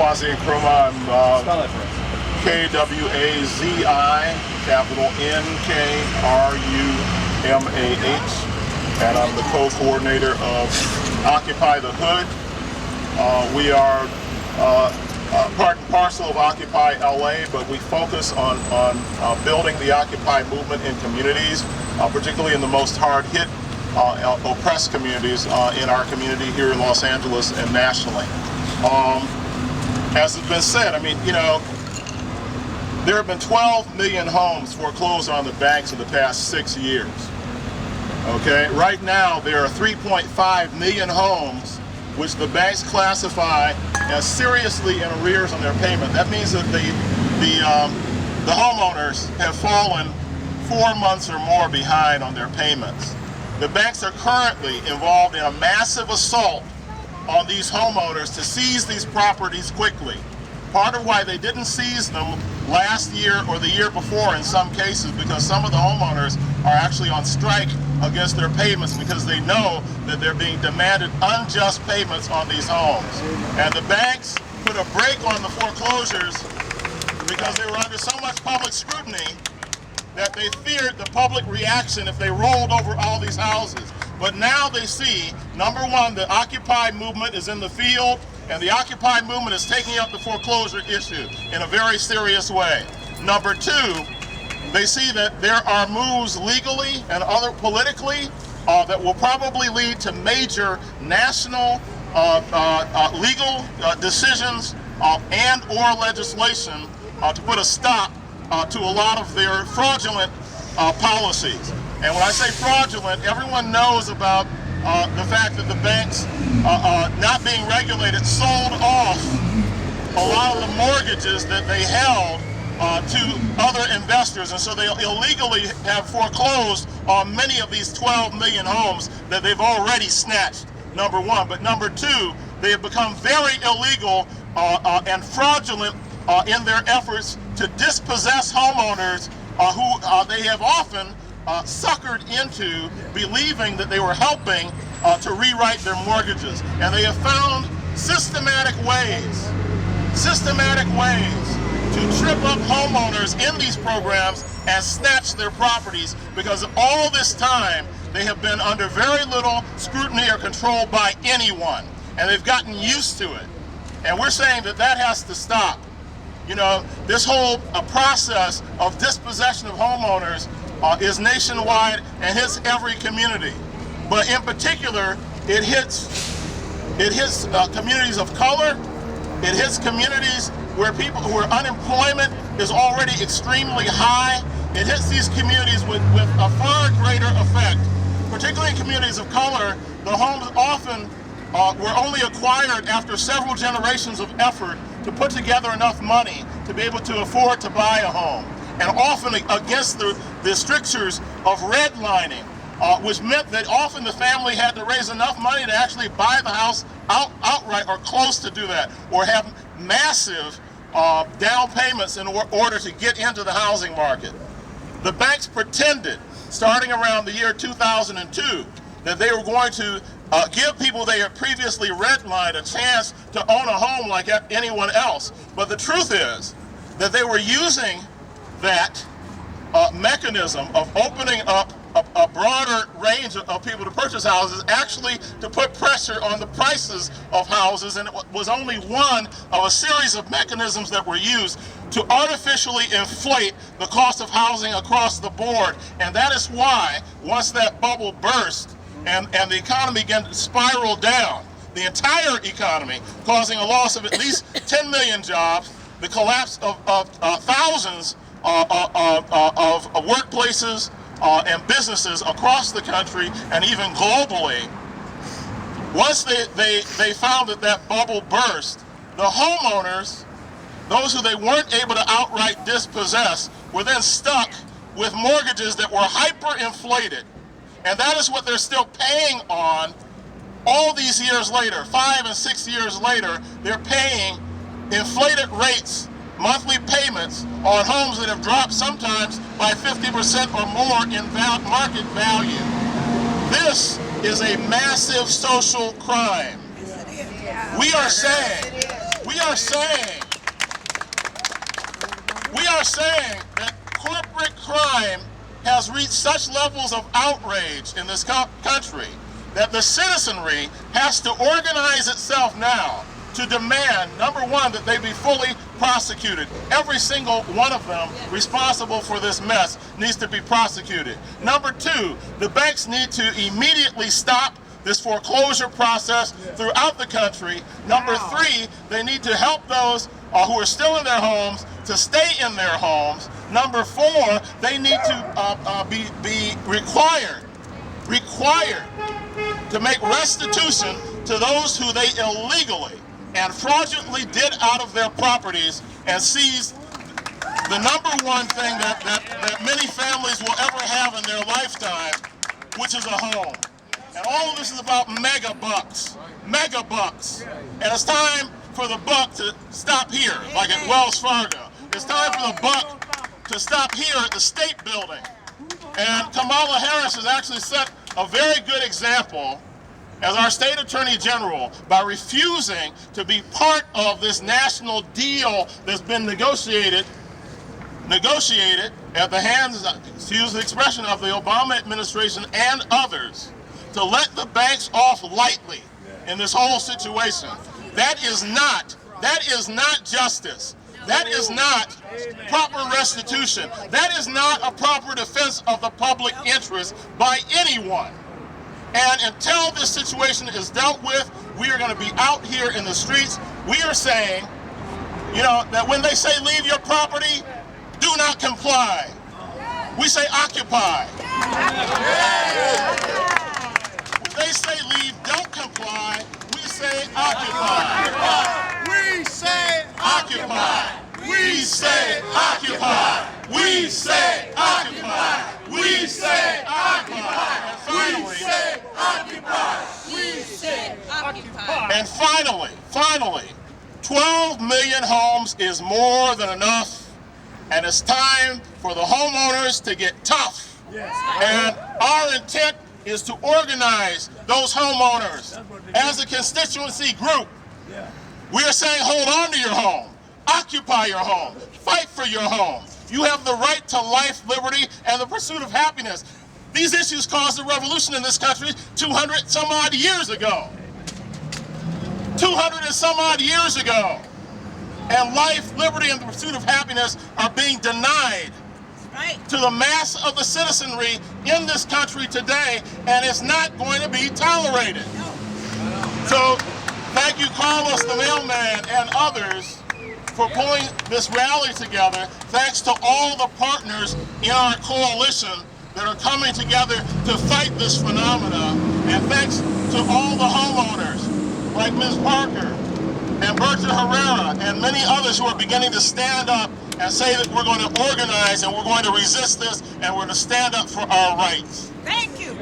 Kwazi Nkrumah. I'm Kwazi, capital Nkrumah, and I'm the co-coordinator of Occupy the Hood. We are part and parcel of Occupy LA, but we focus on building the Occupy movement in communities, particularly in the most hard-hit, oppressed communities in our community here in Los Angeles and nationally. As has been said, I mean, you know, there have been 12 million homes foreclosed on the banks in the past 6 years. Okay, right now there are 3.5 million homes which the banks classify as seriously in arrears on their payment. That means that the homeowners have fallen 4 months or more behind on their payments. The banks are currently involved in a massive assault on these homeowners to seize these properties quickly. Part of why they didn't seize them last year or the year before in some cases, because some of the homeowners are actually on strike against their payments because they know that they're being demanded unjust payments on these homes. And the banks put a brake on the foreclosures because they were under so much public scrutiny that they feared the public reaction if they rolled over all these houses. But now they see, number one, the Occupy movement is in the field, and the Occupy movement is taking up the foreclosure issue in a very serious way. Number two, they see that there are moves legally and other politically that will probably lead to major national legal decisions and or legislation to put a stop to a lot of their fraudulent policies. And when I say fraudulent, everyone knows about the fact that the banks, not being regulated, sold off a lot of the mortgages that they held to other investors, and so they illegally have foreclosed on many of these 12 million homes that they've already snatched, number one. But number two, they have become very illegal and fraudulent in their efforts to dispossess homeowners who they have often suckered into believing that they were helping to rewrite their mortgages. And they have found systematic ways to trip up homeowners in these programs and snatch their properties, because all this time they have been under very little scrutiny or control by anyone, and they've gotten used to it. And we're saying that that has to stop. You know, this whole process of dispossession of homeowners is nationwide and hits every community. But in particular, it hits communities of color. It hits communities where unemployment is already extremely high. It hits these communities with a far greater effect. Particularly in communities of color, the homes often were only acquired after several generations of effort to put together enough money to be able to afford to buy a home. And often against the strictures of redlining, which meant that often the family had to raise enough money to actually buy the house outright or close to do that, or have massive down payments in order to get into the housing market. The banks pretended, starting around the year 2002, that they were going to give people they had previously redlined a chance to own a home like anyone else. But the truth is that they were using that mechanism of opening up a broader range of people to purchase houses, actually to put pressure on the prices of houses, and it was only one of a series of mechanisms that were used to artificially inflate the cost of housing across the board. And that is why, once that bubble burst and the economy began to spiral down, the entire economy, causing a loss of at least 10 million jobs, the collapse of thousands of workplaces and businesses across the country and even globally. Once they found that bubble burst, the homeowners, those who they weren't able to outright dispossess, were then stuck with mortgages that were hyperinflated. And that is what they're still paying on all these years later. 5 and 6 years later, they're paying inflated rates, monthly payments on homes that have dropped sometimes by 50% or more in market value. This is a massive social crime. We are saying We are saying that corporate crime has reached such levels of outrage in this country that the citizenry has to organize itself now to demand, number one, that they be fully prosecuted. Every single one of them responsible for this mess needs to be prosecuted. Number two, the banks need to immediately stop this foreclosure process throughout the country. Number three, they need to help those who are still in their homes to stay in their homes. Number four, they need to be required to make restitution to those who they illegally and fraudulently did out of their properties and seized the number one thing that many families will ever have in their lifetime, which is a home. And all of this is about mega bucks. And it's time for the buck to stop here, like at Wells Fargo. It's time for the buck to stop here at the State Building. And Kamala Harris has actually set a very good example as our state attorney general by refusing to be part of this national deal that's been negotiated at the hands, excuse the expression, of the Obama administration and others to let the banks off lightly in this whole situation. That is not justice. That is not proper restitution. That is not a proper defense of the public interest by anyone. And until this situation is dealt with, we are going to be out here in the streets. We are saying, that when they say leave your property, do not comply. We say occupy. When they say leave, don't comply, we say occupy. We say Occupy. We say occupy. We say occupy. We say occupy. And finally, 12 million homes is more than enough, and it's time for the homeowners to get tough. And our intent is to organize those homeowners as a constituency group. We are saying hold on to your home, occupy your home, fight for your home. You have the right to life, liberty, and the pursuit of happiness. These issues caused a revolution in this country 200 some odd years ago. 200 and some odd years ago. And life, liberty, and the pursuit of happiness are being denied to the mass of the citizenry in this country today, and it's not going to be tolerated. So thank you, Carlos the mailman, and others for pulling this rally together. Thanks to all the partners in our coalition that are coming together to fight this phenomena. And thanks to all the homeowners like Ms. Parker and Berta Herrera and many others who are beginning to stand up and say that we're going to organize and we're going to resist this and we're going to stand up for our rights. Thank you.